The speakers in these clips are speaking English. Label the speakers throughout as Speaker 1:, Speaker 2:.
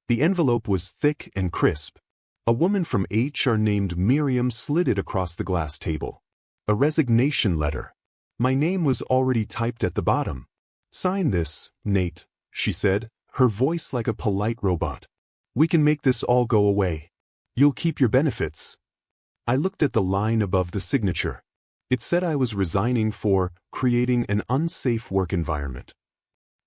Speaker 1: The envelope was thick and crisp. A woman from HR named Miriam slid it across the glass table. A resignation letter. My name was already typed at the bottom. "Sign this, Nate," she said, her voice like a polite robot. "We can make this all go away. You'll keep your benefits." I looked at the line above the signature. It said I was resigning for creating an unsafe work environment.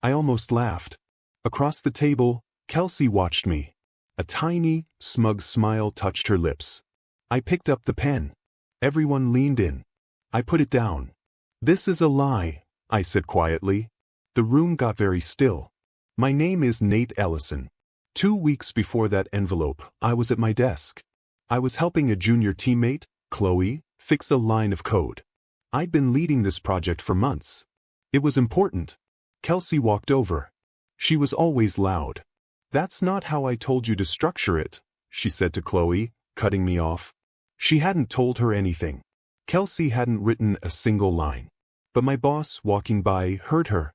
Speaker 1: I almost laughed. Across the table, Kelsey watched me. A tiny, smug smile touched her lips. I picked up the pen. Everyone leaned in. I put it down. "This is a lie," I said quietly. The room got very still. "My name is Nate Ellison." 2 weeks before that envelope, I was at my desk. I was helping a junior teammate, Chloe, fix a line of code. I'd been leading this project for months. It was important. Kelsey walked over. She was always loud. "That's not how I told you to structure it," she said to Chloe, cutting me off. She hadn't told her anything. Kelsey hadn't written a single line. But my boss, walking by, heard her.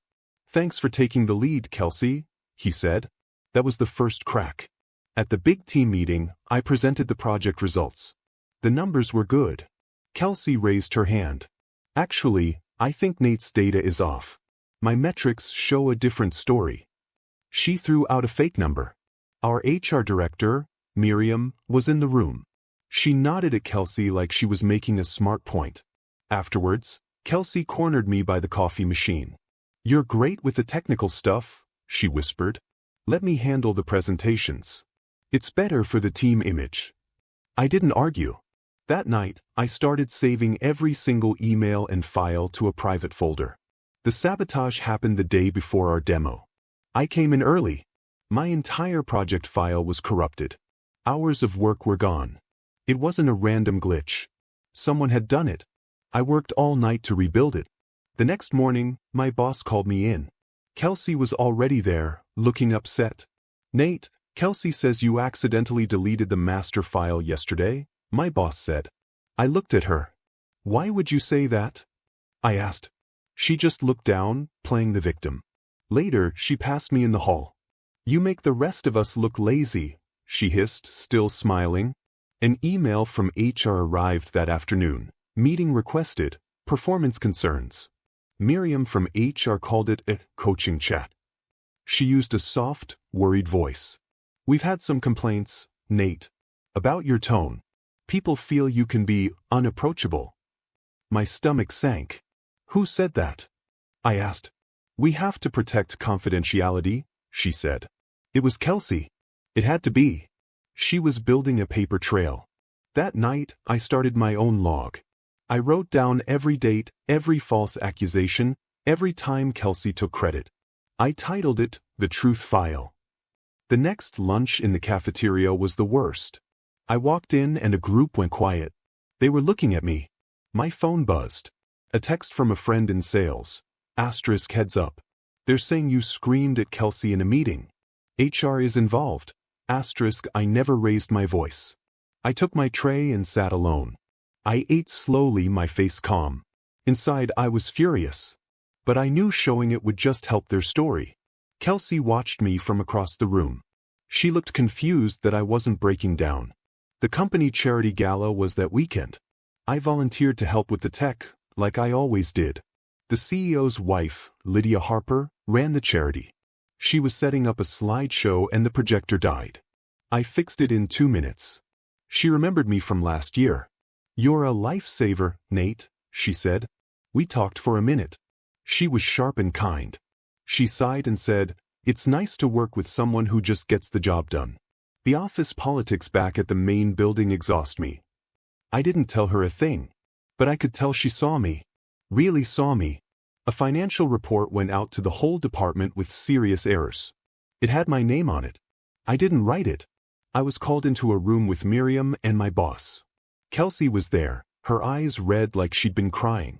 Speaker 1: "Thanks for taking the lead, Kelsey," he said. That was the first crack. At the big team meeting, I presented the project results. The numbers were good. Kelsey raised her hand. "Actually, I think Nate's data is off. My metrics show a different story." She threw out a fake number. Our HR director, Miriam, was in the room. She nodded at Kelsey like she was making a smart point. Afterwards, Kelsey cornered me by the coffee machine. "You're great with the technical stuff," she whispered. "Let me handle the presentations. It's better for the team image." I didn't argue. That night, I started saving every single email and file to a private folder. The sabotage happened the day before our demo. I came in early. My entire project file was corrupted. Hours of work were gone. It wasn't a random glitch. Someone had done it. I worked all night to rebuild it. The next morning, my boss called me in. Kelsey was already there, looking upset. "Nate, Kelsey says you accidentally deleted the master file yesterday," my boss said. I looked at her. "Why would you say that?" I asked. She just looked down, playing the victim. Later, she passed me in the hall. "You make the rest of us look lazy," she hissed, still smiling. An email from HR arrived that afternoon. Meeting requested, performance concerns. Miriam from HR called it a coaching chat. She used a soft, worried voice. "We've had some complaints, Nate, about your tone. People feel you can be unapproachable." My stomach sank. "Who said that?" I asked. "We have to protect confidentiality," she said. It was Kelsey. It had to be. She was building a paper trail. That night, I started my own log. I wrote down every date, every false accusation, every time Kelsey took credit. I titled it, "The Truth File." The next lunch in the cafeteria was the worst. I walked in and a group went quiet. They were looking at me. My phone buzzed. A text from a friend in sales. Asterisk heads up. "They're saying you screamed at Kelsey in a meeting. HR is involved." Asterisk I never raised my voice. I took my tray and sat alone. I ate slowly, my face calm. Inside I was furious. But I knew showing it would just help their story. Kelsey watched me from across the room. She looked confused that I wasn't breaking down. The company charity gala was that weekend. I volunteered to help with the tech, like I always did. The CEO's wife, Lydia Harper, ran the charity. She was setting up a slideshow and the projector died. I fixed it in 2 minutes. She remembered me from last year. "You're a lifesaver, Nate," she said. We talked for a minute. She was sharp and kind. She sighed and said, "It's nice to work with someone who just gets the job done. The office politics back at the main building exhaust me." I didn't tell her a thing. But I could tell she saw me. Really saw me. A financial report went out to the whole department with serious errors. It had my name on it. I didn't write it. I was called into a room with Miriam and my boss. Kelsey was there, her eyes red like she'd been crying.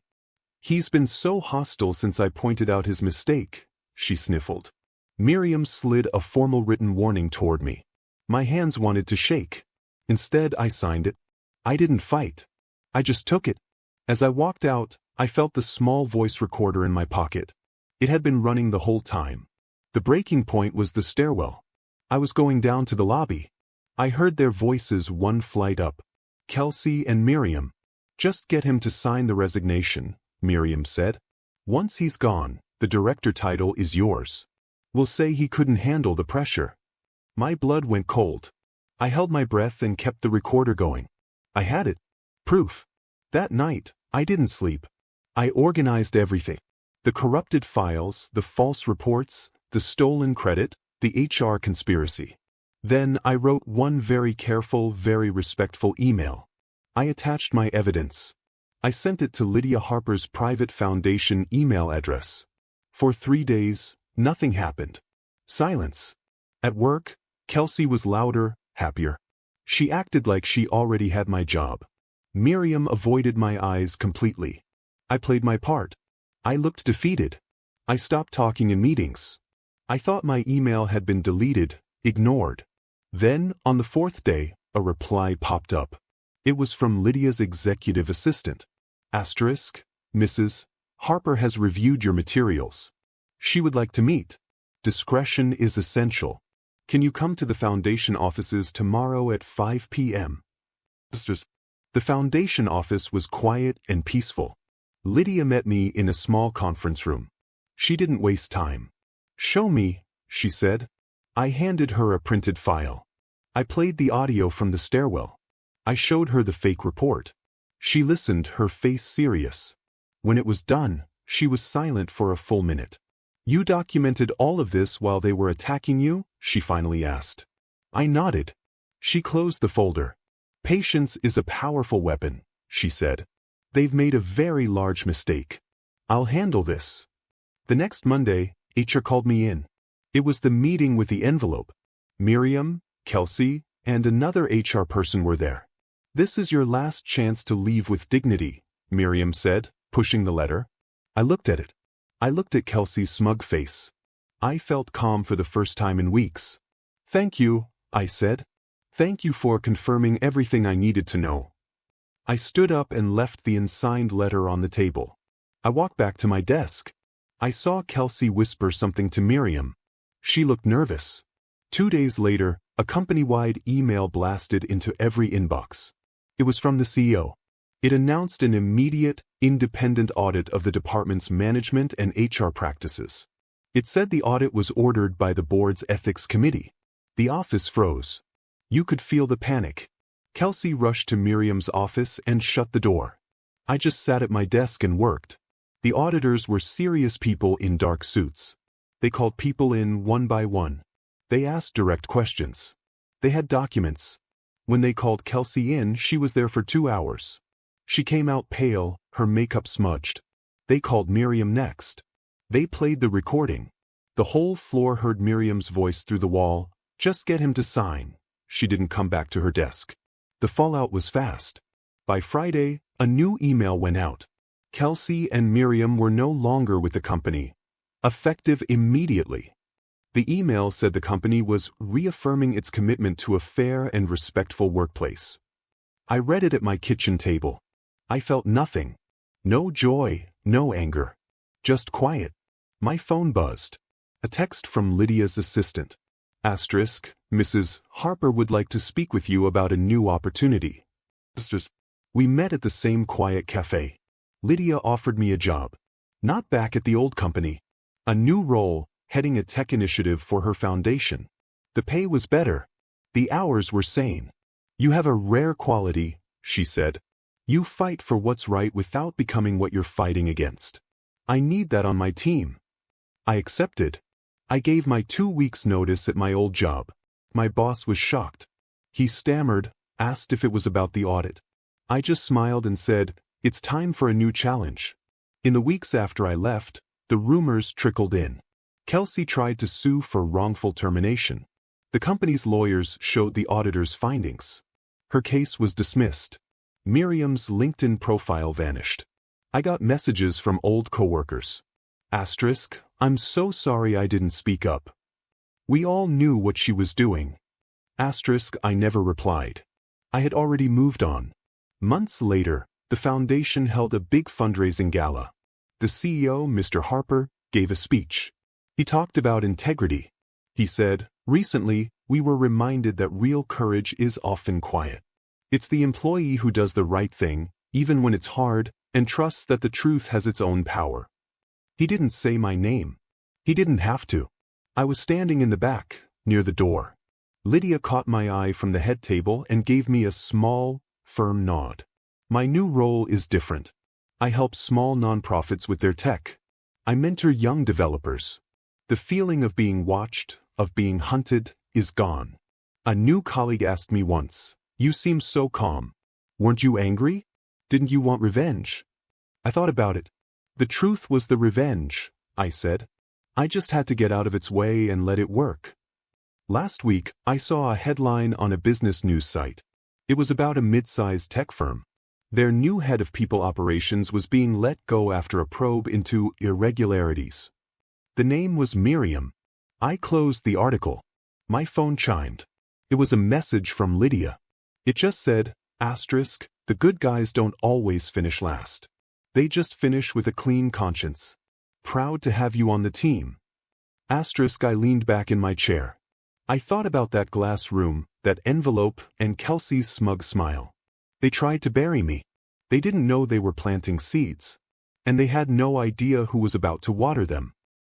Speaker 1: "He's been so hostile since I pointed out his mistake," she sniffled. Miriam slid a formal written warning toward me. My hands wanted to shake. Instead, I signed it. I didn't fight. I just took it. As I walked out, I felt the small voice recorder in my pocket. It had been running the whole time. The breaking point was the stairwell. I was going down to the lobby. I heard their voices one flight up. Kelsey and Miriam. Just get him to sign the resignation, Miriam said. Once he's gone, the director title is yours. We'll say he couldn't handle the pressure. My blood went cold. I held my breath and kept the recorder going. I had it. Proof. That night, I didn't sleep. I organized everything. The corrupted files, the false reports, the stolen credit, the HR conspiracy. Then I wrote one very careful, very respectful email. I attached my evidence. I sent it to Lydia Harper's private foundation email address. For 3 days, nothing happened. Silence. At work, Kelsey was louder, happier. She acted like she already had my job. Miriam avoided my eyes completely. I played my part. I looked defeated. I stopped talking in meetings. I thought my email had been deleted, ignored. Then, on the 4th day, a reply popped up. It was from Lydia's executive assistant. Asterisk, Mrs. Harper has reviewed your materials. She would like to meet. Discretion is essential. Can you come to the foundation offices tomorrow at 5 p.m.? The foundation office was quiet and peaceful. Lydia met me in a small conference room. She didn't waste time. Show me, she said. I handed her a printed file. I played the audio from the stairwell. I showed her the fake report. She listened, her face serious. When it was done, she was silent for a full minute. You documented all of this while they were attacking you? She finally asked. I nodded. She closed the folder. Patience is a powerful weapon, she said. They've made a very large mistake. I'll handle this. The next Monday, HR called me in. It was the meeting with the envelope. Miriam, Kelsey, and another HR person were there. This is your last chance to leave with dignity, Miriam said, pushing the letter. I looked at it. I looked at Kelsey's smug face. I felt calm for the first time in weeks. Thank you, I said. Thank you for confirming everything I needed to know. I stood up and left the unsigned letter on the table. I walked back to my desk. I saw Kelsey whisper something to Miriam. She looked nervous. 2 days later, a company-wide email blasted into every inbox. It was from the CEO. It announced an immediate, independent audit of the department's management and HR practices. It said the audit was ordered by the board's ethics committee. The office froze. You could feel the panic. Kelsey rushed to Miriam's office and shut the door. I just sat at my desk and worked. The auditors were serious people in dark suits. They called people in one by one. They asked direct questions. They had documents. When they called Kelsey in, she was there for 2 hours. She came out pale, her makeup smudged. They called Miriam next. They played the recording. The whole floor heard Miriam's voice through the wall. Just get him to sign. She didn't come back to her desk. The fallout was fast. By Friday, a new email went out. Kelsey and Miriam were no longer with the company. Effective immediately. The email said the company was reaffirming its commitment to a fair and respectful workplace. I read it at my kitchen table. I felt nothing. No joy, no anger. Just quiet. My phone buzzed. A text from Lydia's assistant. Asterisk, Mrs. Harper would like to speak with you about a new opportunity. We met at the same quiet cafe. Lydia offered me a job. Not back at the old company. A new role, heading a tech initiative for her foundation. The pay was better. The hours were sane. You have a rare quality, she said. You fight for what's right without becoming what you're fighting against. I need that on my team. I accepted. I gave my 2 weeks' notice at my old job. My boss was shocked. He stammered, asked if it was about the audit. I just smiled and said, it's time for a new challenge. In the weeks after I left, the rumors trickled in. Kelsey tried to sue for wrongful termination. The company's lawyers showed the auditor's findings. Her case was dismissed. Miriam's LinkedIn profile vanished. I got messages from old coworkers. Asterisk, I'm so sorry I didn't speak up. We all knew what she was doing. Asterisk, I never replied. I had already moved on. Months later, the foundation held a big fundraising gala. The CEO, Mr. Harper, gave a speech. He talked about integrity. He said, Recently, we were reminded that real courage is often quiet. It's the employee who does the right thing, even when it's hard, and trusts that the truth has its own power. He didn't say my name. He didn't have to. I was standing in the back, near the door. Lydia caught my eye from the head table and gave me a small, firm nod. My new role is different. I help small nonprofits with their tech. I mentor young developers. The feeling of being watched, of being hunted, is gone. A new colleague asked me once, "You seem so calm. Weren't you angry? Didn't you want revenge?" I thought about it. The truth was the revenge, I said. I just had to get out of its way and let it work. Last week, I saw a headline on a business news site. It was about a mid-sized tech firm. Their new head of people operations was being let go after a probe into irregularities. The name was Miriam. I closed the article. My phone chimed. It was a message from Lydia. It just said, "The good guys don't always finish last. They just finish with a clean conscience. Proud to have you on the team." I leaned back in my chair. I thought about that glass room, that envelope, and Kelsey's smug smile. They tried to bury me. They didn't know they were planting seeds. And they had no idea who was about to water them.